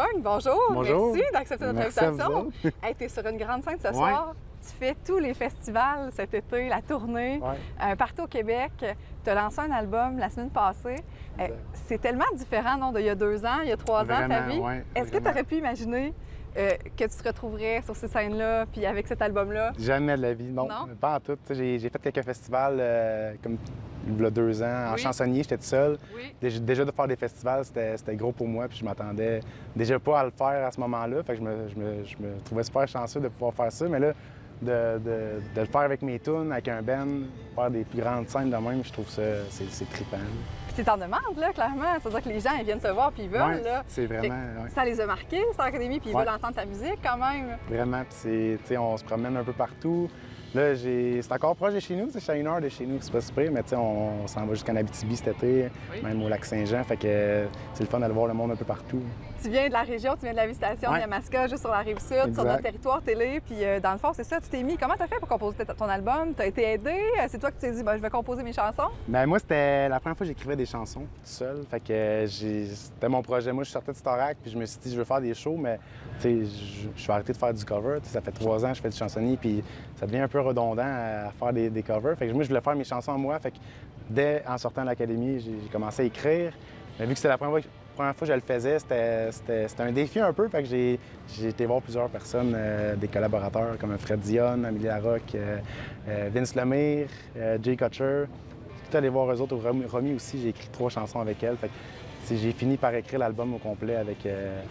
Armstrong, bonjour. Bonjour. Merci d'accepter notre Merci à vous invitation. autres. Hey, tu es sur une grande scène ce soir. Tu fais tous les festivals cet été, la tournée, partout au Québec. Tu as lancé un album la semaine passée. C'est tellement différent non, d'il y a 2 ans, il y a 3 ans, ta vie. Est-ce que tu aurais pu imaginer que tu te retrouverais sur ces scènes-là, puis avec cet album-là? Jamais de la vie, non. Pas en tout. J'ai fait quelques festivals comme il y a 2 ans. En chansonnier, j'étais tout seul. Déjà de faire des festivals, c'était gros pour moi, puis je m'attendais déjà pas à le faire à ce moment-là. Fait que je me trouvais super chanceux de pouvoir faire ça. Mais là, de le faire avec mes tunes, avec un band, faire des plus grandes scènes de même, je trouve ça, c'est trippant. Puis tu t'en demandes, là, clairement. C'est-à-dire que les gens, ils viennent te voir puis ils veulent, là. C'est vraiment... Ça les a marqués, Star Academy, puis ils veulent entendre ta musique, quand même. Vraiment, puis on se promène un peu partout. Là, c'est encore proche de chez nous, c'est à 1 heure de chez nous, c'est pas super, mais on s'en va jusqu'en Abitibi cet été, même au lac Saint-Jean, fait que c'est le fun d'aller voir le monde un peu partout. Tu viens de la région, tu viens de la visitation de Yamaska, juste sur la Rive-Sud, sur notre territoire télé, puis dans le fond, c'est ça, tu t'es mis. Comment t'as fait pour composer ton album? T'as été aidé? C'est toi qui t'es dit, je vais composer mes chansons? Bien, moi, c'était la première fois que j'écrivais des chansons tout seul, fait que c'était mon projet. Moi, je sortais de Starac, puis je me suis dit, je veux faire des shows, mais je vais arrêter de faire du cover. Ça fait 3 ans que je fais du chansonnier, puis ça devient un peu redondant à faire des covers. Fait que moi, je voulais faire mes chansons à moi. Fait que dès en sortant de l'académie, j'ai commencé à écrire. Mais vu que c'était la première fois que je le faisais, c'était un défi un peu. Fait que j'ai été voir plusieurs personnes, des collaborateurs comme Fred Dionne, Amélie Larocque, Vince Lemire, Jay Kutcher. J'ai tout allé voir eux autres. Romy aussi, j'ai écrit 3 chansons avec elle. Fait que j'ai fini par écrire l'album au complet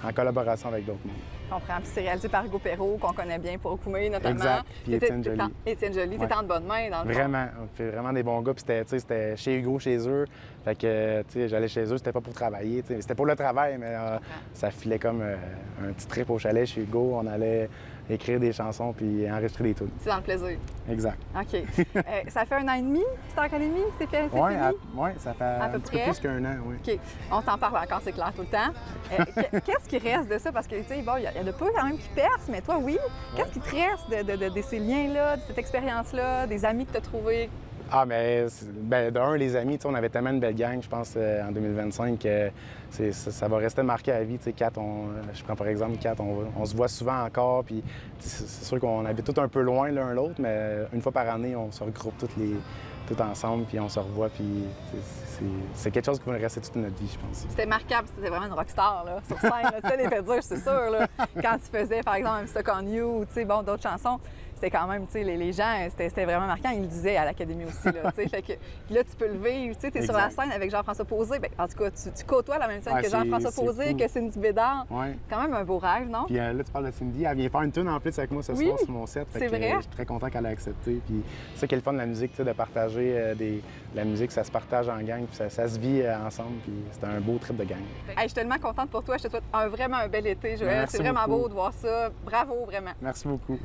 en collaboration avec d'autres mondes. Je comprends. Puis c'est réalisé par Hugo Perrault, qu'on connaît bien pour Okoumé, notamment. Exact. Puis Étienne Joly. Étienne Joly, t'étais en bonne main, dans le fond. Vraiment. On fait vraiment des bons gars. Puis c'était chez Hugo, chez eux. Fait que, j'allais chez eux, c'était pas pour travailler. C'était pour le travail, mais ça filait comme un petit trip au chalet chez Hugo. On allait écrire des chansons puis enregistrer des tunes. C'est dans le plaisir. Exact. OK. Ça fait 1 an et demi, Star Academy? C'est fini? Oui, ça fait un petit peu plus qu'1 an, oui. OK. On t'en parle encore, c'est clair, tout le temps. Qu'est-ce qui reste de ça? Parce que, tu sais, bon, il y en a pas quand même qui percent, mais toi, oui. Qu'est-ce qui te reste de ces liens-là, de cette expérience-là, des amis que tu as trouvés? Ah, mais d'un, les amis, on avait tellement une belle gang, je pense, en 2025, que ça va rester marqué à vie. Kat, je prends par exemple Kat, on se voit souvent encore, puis c'est sûr qu'on habite tous un peu loin l'un l'autre, mais une fois par année, on se regroupe tout ensemble, puis on se revoit, puis c'est quelque chose qui va rester toute notre vie, je pense. C'était marquable, c'était vraiment une rockstar, là, sur scène. Tu sais, les fait dire, c'est sûr, là, quand tu faisais, par exemple, I'm Stuck on You, ou bon, d'autres chansons. C'était quand même, tu sais, les gens, c'était vraiment marquant. Ils le disaient à l'Académie aussi, là, tu sais. Fait que là, tu peux le vivre, tu sais, t'es sur la scène avec Jean-François Posé. Bien, en tout cas, tu côtoies la même scène que Jean-François Posé, que Cindy Bédard. Quand même un beau rêve, non? Puis là, tu parles de Cindy, elle vient faire une tune en plus avec moi ce soir sur mon set. C'est vrai? Je suis très content qu'elle ait accepté. Puis c'est ça qui est le fun de la musique, tu sais, de partager la musique, ça se partage en gang, puis ça se vit ensemble, puis c'était un beau trip de gang. Hey, je suis tellement contente pour toi. Je te souhaite vraiment un bel été, Joël. C'est vraiment beau de voir ça. Bravo, vraiment. Merci beaucoup.